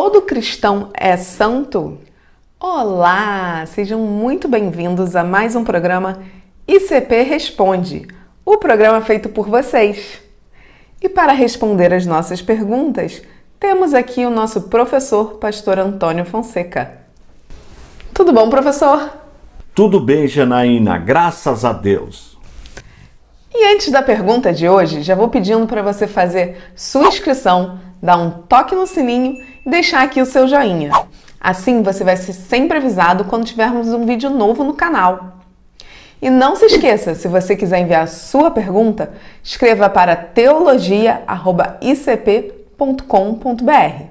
Todo cristão é santo? Olá, sejam muito bem-vindos a mais um programa ICP Responde, o programa feito por vocês. E para responder as nossas perguntas, temos aqui o nosso professor, pastor Antônio Fonseca. Tudo bom, professor? Tudo bem, Janaína, graças a Deus. E antes da pergunta de hoje, já vou pedindo para você fazer sua inscrição, dar um toque no sininho e deixar aqui o seu joinha. Assim você vai ser sempre avisado quando tivermos um vídeo novo no canal. E não se esqueça, se você quiser enviar a sua pergunta, escreva para teologia@icp.com.br.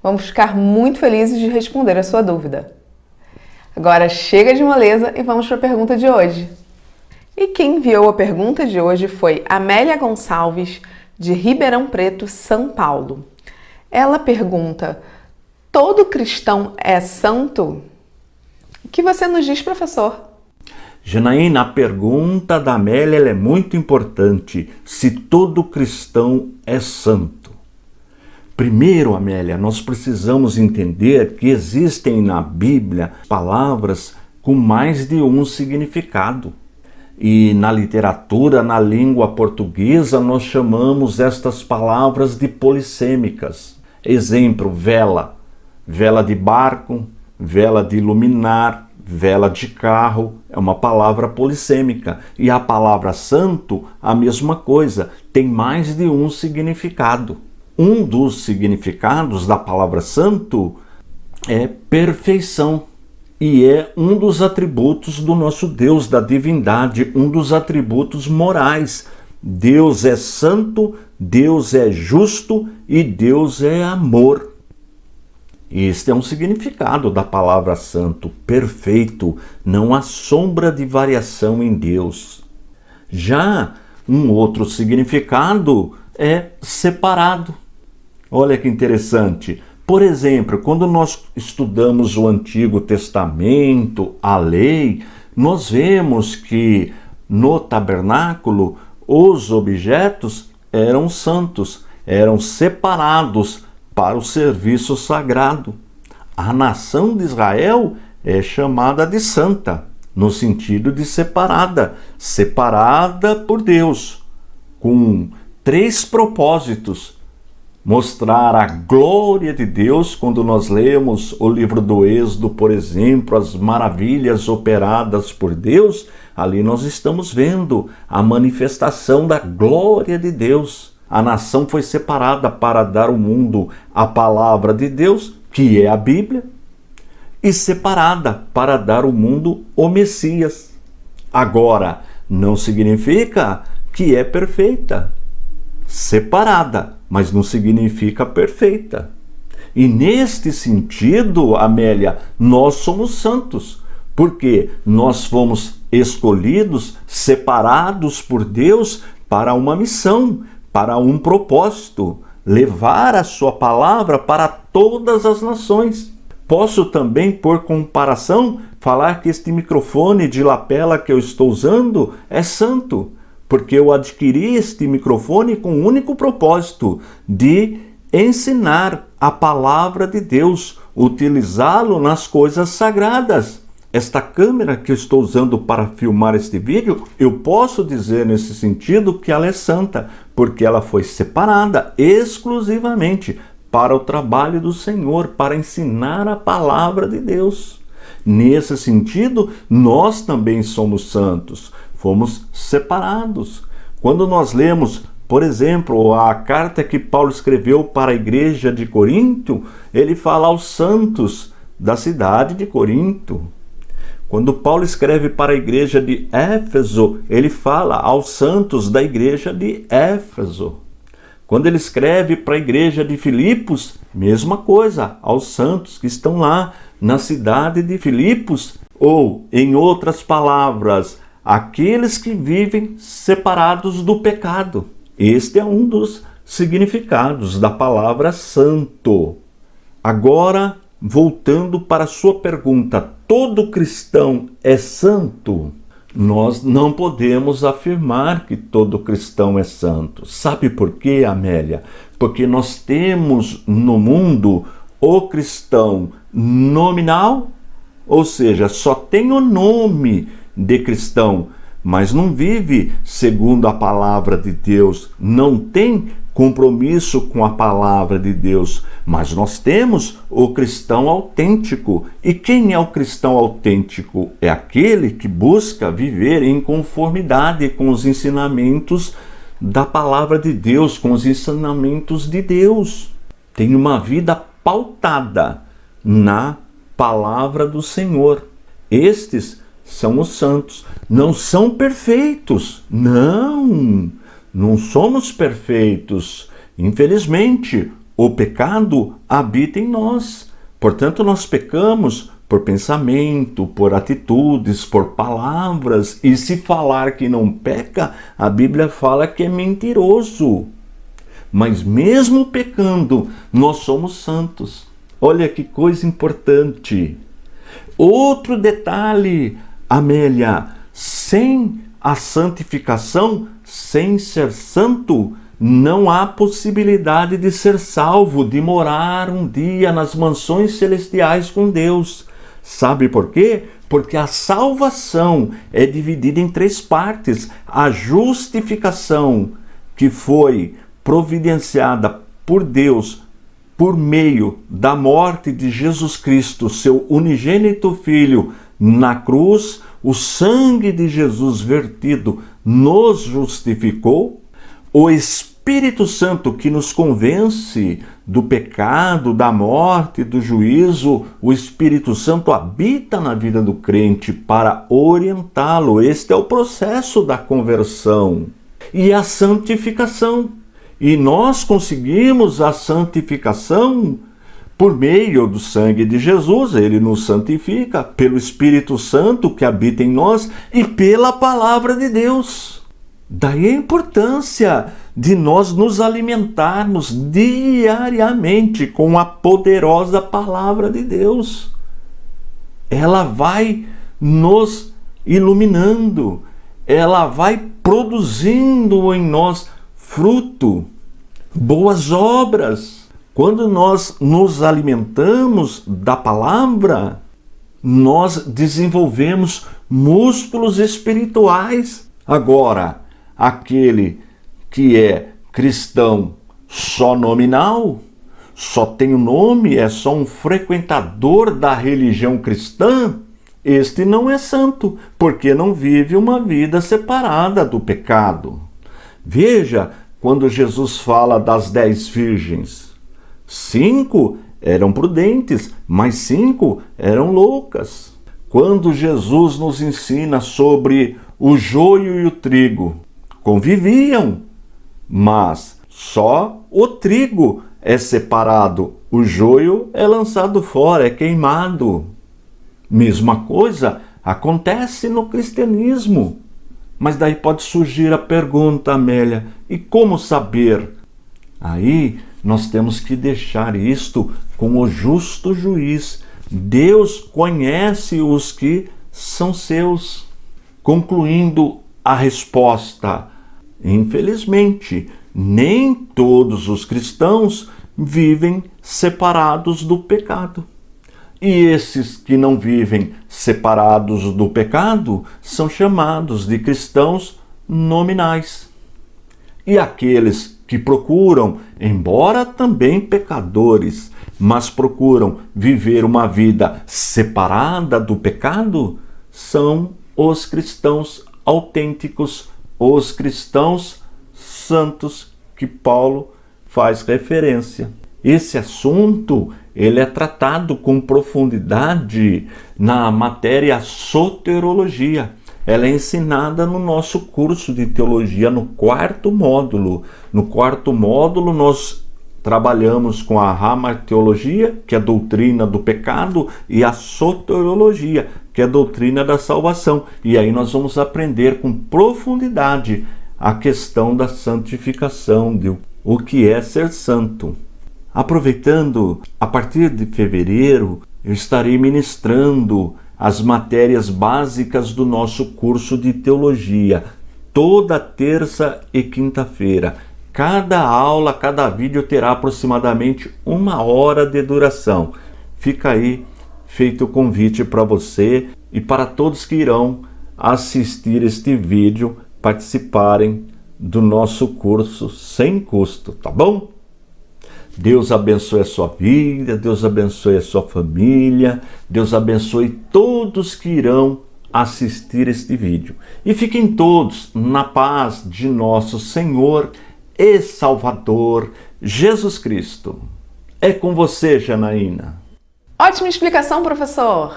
Vamos ficar muito felizes de responder a sua dúvida. Agora chega de moleza e vamos para a pergunta de hoje. E quem enviou a pergunta de hoje foi Amélia Gonçalves, de Ribeirão Preto, São Paulo. Ela pergunta: todo cristão é santo? O que você nos diz, professor? Janaína, a pergunta da Amélia é muito importante. Se todo cristão é santo? Primeiro, Amélia, nós precisamos entender que existem na Bíblia palavras com mais de um significado. E na literatura, na língua portuguesa, nós chamamos estas palavras de polissêmicas. Exemplo, vela. Vela de barco, vela de luminar, vela de carro, é uma palavra polissêmica. E a palavra santo, a mesma coisa, tem mais de um significado. Um dos significados da palavra santo é perfeição. E é um dos atributos do nosso Deus, da divindade, um dos atributos morais. Deus é santo, Deus é justo e Deus é amor. Este é um significado da palavra santo, perfeito, não há sombra de variação em Deus. Já um outro significado é separado. Olha que interessante. Por exemplo, quando nós estudamos o Antigo Testamento, a lei, nós vemos que no tabernáculo os objetos eram santos, eram separados para o serviço sagrado. A nação de Israel é chamada de santa, no sentido de separada, separada por Deus, com 3 propósitos. Mostrar a glória de Deus, quando nós lemos o livro do Êxodo, por exemplo, as maravilhas operadas por Deus, ali nós estamos vendo a manifestação da glória de Deus. A nação foi separada para dar ao mundo a palavra de Deus, que é a Bíblia, e separada para dar ao mundo o Messias. Agora, não significa que é perfeita. Separada, mas não significa perfeita. E neste sentido, Amélia, nós somos santos, porque nós fomos escolhidos, separados por Deus para uma missão, para um propósito, levar a sua palavra para todas as nações. Posso também, por comparação, falar que este microfone de lapela que eu estou usando é santo, porque eu adquiri este microfone com o único propósito de ensinar a palavra de Deus, utilizá-lo nas coisas sagradas. Esta câmera que eu estou usando para filmar este vídeo, eu posso dizer nesse sentido que ela é santa, porque ela foi separada exclusivamente para o trabalho do Senhor, para ensinar a palavra de Deus. Nesse sentido, nós também somos santos. Fomos separados. Quando nós lemos, por exemplo, a carta que Paulo escreveu para a igreja de Corinto, ele fala aos santos da cidade de Corinto. Quando Paulo escreve para a igreja de Éfeso, ele fala aos santos da igreja de Éfeso. Quando ele escreve para a igreja de Filipos, mesma coisa, aos santos que estão lá na cidade de Filipos, ou, em outras palavras, aqueles que vivem separados do pecado. Este é um dos significados da palavra santo. Agora, voltando para a sua pergunta, todo cristão é santo? Nós não podemos afirmar que todo cristão é santo. Sabe por quê, Amélia? Porque nós temos no mundo o cristão nominal, ou seja, só tem o nome de cristão, mas não vive segundo a palavra de Deus, não tem compromisso com a palavra de Deus. Mas nós temos o cristão autêntico. E quem é o cristão autêntico? É aquele que busca viver em conformidade com os ensinamentos da palavra de Deus, com os ensinamentos de Deus. Tem uma vida pautada na palavra do Senhor. Estes são os santos. Não são perfeitos. Não somos perfeitos. Infelizmente, o pecado habita em nós. Portanto, nós pecamos por pensamento, por atitudes, por palavras. E se falar que não peca, a Bíblia fala que é mentiroso. Mas mesmo pecando, nós somos santos. Olha que coisa importante. Outro detalhe, Amélia, sem a santificação, sem ser santo, não há possibilidade de ser salvo, de morar um dia nas mansões celestiais com Deus. Sabe por quê? Porque a salvação é dividida em 3 partes. A justificação, que foi providenciada por Deus por meio da morte de Jesus Cristo, seu unigênito Filho, na cruz. O sangue de Jesus vertido nos justificou. O Espírito Santo, que nos convence do pecado, da morte, do juízo, o Espírito Santo habita na vida do crente para orientá-lo. Este é o processo da conversão. E a santificação. E nós conseguimos a santificação por meio do sangue de Jesus. Ele nos santifica pelo Espírito Santo que habita em nós e pela palavra de Deus. Daí a importância de nós nos alimentarmos diariamente com a poderosa palavra de Deus. Ela vai nos iluminando, ela vai produzindo em nós fruto, boas obras. Quando nós nos alimentamos da palavra, nós desenvolvemos músculos espirituais. Agora, aquele que é cristão só nominal, só tem o nome, é só um frequentador da religião cristã, este não é santo, porque não vive uma vida separada do pecado. Veja, quando Jesus fala das 10 virgens, 5 eram prudentes, mas 5 eram loucas. Quando Jesus nos ensina sobre o joio e o trigo, conviviam, mas só o trigo é separado, o joio é lançado fora, é queimado. Mesma coisa acontece no cristianismo. Mas daí pode surgir a pergunta, Amélia, e como saber? Aí nós temos que deixar isto com o justo juiz. Deus conhece os que são seus. Concluindo a resposta, infelizmente, nem todos os cristãos vivem separados do pecado. E esses que não vivem separados do pecado são chamados de cristãos nominais. E aqueles que procuram, embora também pecadores, mas procuram viver uma vida separada do pecado, são os cristãos autênticos, os cristãos santos que Paulo faz referência. Esse assunto ele é tratado com profundidade na matéria soterologia. Ela é ensinada no nosso curso de teologia, no 4º módulo. No 4º módulo nós trabalhamos com a hamarteologia, que é a doutrina do pecado, e a soteriologia, que é a doutrina da salvação. E aí nós vamos aprender com profundidade a questão da santificação, de o que é ser santo. Aproveitando, a partir de fevereiro, eu estarei ministrando as matérias básicas do nosso curso de teologia, toda terça e quinta-feira. Cada aula, cada vídeo terá aproximadamente 1 hora de duração. Fica aí feito o convite para você e para todos que irão assistir este vídeo, participarem do nosso curso sem custo, tá bom? Deus abençoe a sua vida, Deus abençoe a sua família, Deus abençoe todos que irão assistir este vídeo. E fiquem todos na paz de nosso Senhor e Salvador Jesus Cristo. É com você, Janaína. Ótima explicação, professor!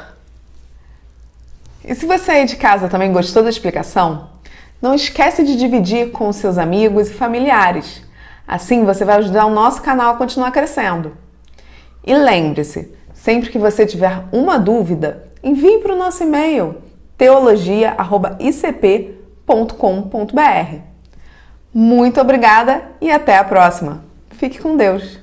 E se você aí de casa também gostou da explicação, não esquece de dividir com os seus amigos e familiares. Assim você vai ajudar o nosso canal a continuar crescendo. E lembre-se, sempre que você tiver uma dúvida, envie para o nosso e-mail teologia@icp.com.br. Muito obrigada e até a próxima. Fique com Deus!